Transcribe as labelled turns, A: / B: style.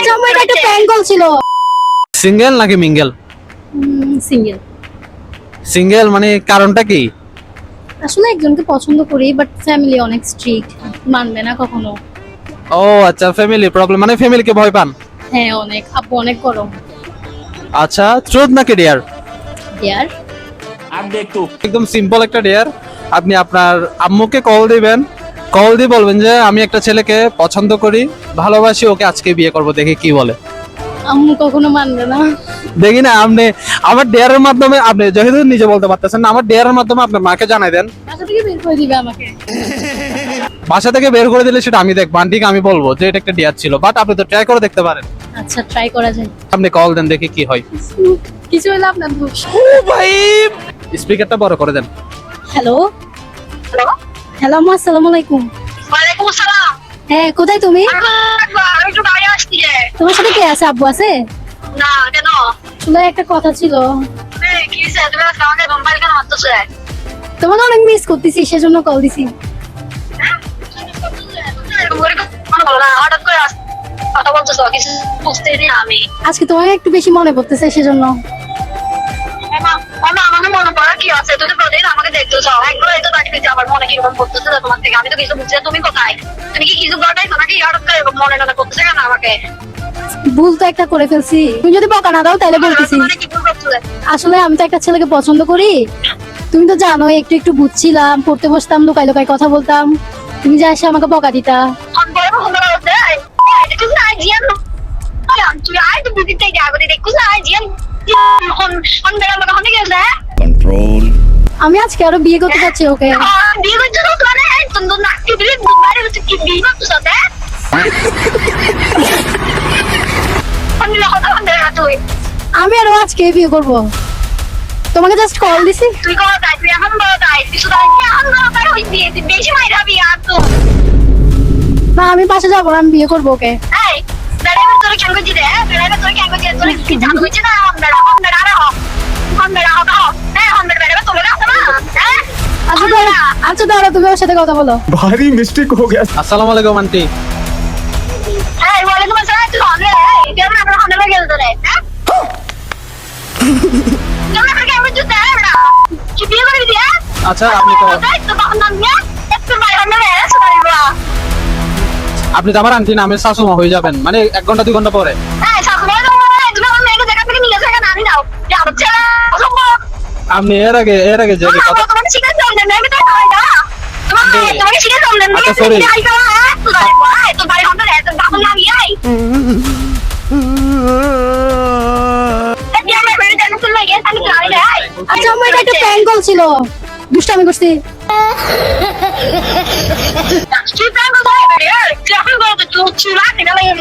A: আচ্ছা আমার এটা একটা প্র্যাঙ্ক কল ছিল।
B: সিঙ্গেল নাকি মিঙ্গেল?
A: সিঙ্গেল।
B: সিঙ্গেল মানে কারণটা কি?
A: আসলে একজনকে পছন্দ করি বাট ফ্যামিলি অনেক স্ট্রিক্ট, মানবে না কখনো।
B: ও আচ্ছা, ফ্যামিলি প্রবলেম, মানে ফ্যামিলিকে ভয় পান।
A: হ্যাঁ অনেক, আপু অনেক গরম।
B: আচ্ছা, ট্রুথ নাকি ডেয়ার?
A: ডিয়ার।
B: একদম সিম্পল একটা ডেয়ার। আপনি আপনার আম্মুকে কল দিবেন, কল দিয়ে বলবেন যে আমি একটা ছেলেকে পছন্দ করি, ভালোবাসি, ওকে আজকে বিয়ে করব, দেখি কি বলে।
A: আম্মু কখনো মানবে না।
B: দেখি না, আপনি আমার ডেয়ারের মাধ্যমে, আপনি যেহেতু নিজে বলতে পারতেছেন না, আমার ডেয়ারের মাধ্যমে আপনার মাকে জানাই দেন।
A: বাসা থেকে বের করে দিবে আমাকে।
B: বাসা থেকে বের করে দিলে সেটা আমি দেখবো, আন্টিকে আমি বলবো যে এটা একটা ডেয়ার ছিল, বাট আপনি তো ট্রাই করে দেখতে পারেন।
A: আচ্ছা ট্রাই করা যায়।
B: আপনি কল দেন, দেখি কি হয়।
A: কিছু হলে আপনার দোষ।
B: স্পিকারটা বড় করে দেন।
A: হ্যালো
C: হ্যালো,
A: হ্যালো আম্মু, আসসালামু আলাইকুম।
C: ওয়ালাইকুম আসসালাম।
A: হ্যাঁ কোথায় তুমি?
C: আমি একটু বাইরে আসছি রে।
A: তোমার সাথে কে আছে? আব্বু আছে?
C: না কেন?
A: আসলে একটা কথা ছিল।
C: কি হয়েছে? তুমি আজকে আমাকে মোবাইল কেন মারতেছে?
A: তোমাকে অনেক মিস করতেছি, সেজন্য কল দিছি।
C: এরকম করে কথা বলো না, হঠাৎ করে কথা বলতেছো, কিছু বুঝতেই না আমি।
A: আজকে তোমাকে একটু বেশি মনে পড়তেছে সেজন্য।
C: আমাকে মনে পড়া কি আছে? তুমি প্রতিদিন আমাকে দেখতে চাও, একবার এই তো দেখতেছি আমার মনে কিরকম করতেছে তোমার থেকে। আমি তো কিছু বুঝছি না, তুমি কোথায়? তুমি কি কিছু ঘটাইছো নাকি? হঠাৎ করে এরকম মনে না করতেছে কেন আমাকে?
A: ভুল তো একটা করে ফেলছি, তুমি যদি বকা না দাও তাহলে বলতেছি।
C: মানে কি ভুল করছিলে?
A: আসলে আমি তো একটা ছেলেকে পছন্দ করি, তুমি তো জানো, একটু একটু বুঝছিলাম, পড়তে বসতাম, লুকাই লুকাই কথা বলতাম, তুমি যা এসে আমাকে বকা দিতা।
D: control
A: আমি আজকে আরো বিয়ে করতে যাচ্ছি ওকে। আমি আরো আজকে বিয়ে করব, তোমাকে জাস্ট কল দিছি।
C: তুই কল তাই, তুই এখন বড় তাই, তুই শুধু এখন বড় তাই হইছি, তুই বেশি মাইরাবি আর তো।
A: না আমি পাশে যাবো না, আমি বিয়ে করবো ওকে।
C: এই ড্রাইভার তোরে কেন গজি রে? ড্রাইভার তোরে কেন গজি? তোরে কি জানো হইছে না? হন্ডা আরে হ, হন্ডা হ্যাঁ হন্ডা ড্রাইভার তোরে আছে না? হ্যাঁ
A: আচ্ছা দাঁড়া, আচ্ছা দাঁড়া, তুমি ওর সাথে কথা বলো।
D: भारी मिस्टेक हो गया।
B: আসসালামু আলাইকুম আন্টি।
C: হ্যাঁ ওয়ালাইকুম আসসালাম। তুই হন্ডা কেন আমরা হন্ডা গেল তোরে? হ্যাঁ তোমরা কেন জুতা না কি বিয়ে করে দিয়া?
B: আচ্ছা আপনি তো
C: তো বাবা নাম নিয়ে একটু বাইরে হন্ডা রে সবাইবা।
B: আপনি তো আমার আন্টি নামের শাশুমা হয়ে যাবেন, মানে 1 ঘন্টা 2 ঘন্টা পরে।
C: হ্যাঁ সামনে তো তুমি আমার মেয়েকে জায়গা থেকে নিয়ে যাবে না, আমি যাও যাও ছেলে অসম্ভব।
B: আপনি এর আগে যে কথা।
C: তোমাকে শিখে চললেন না, আমি তো হয় না তোমাকে শিখে চললেন না।
B: আচ্ছা, sorry.
C: তো বাড়ি হন্ডা রে তো বাবা নাম ইয়াই
A: আচ্ছা আমার এটা একটা প্র্যাঙ্ক কল ছিল, দুষ্টামি করছি।
C: তুই প্রাণ কোথায়? এখন বলতো চুলা কেন লাগে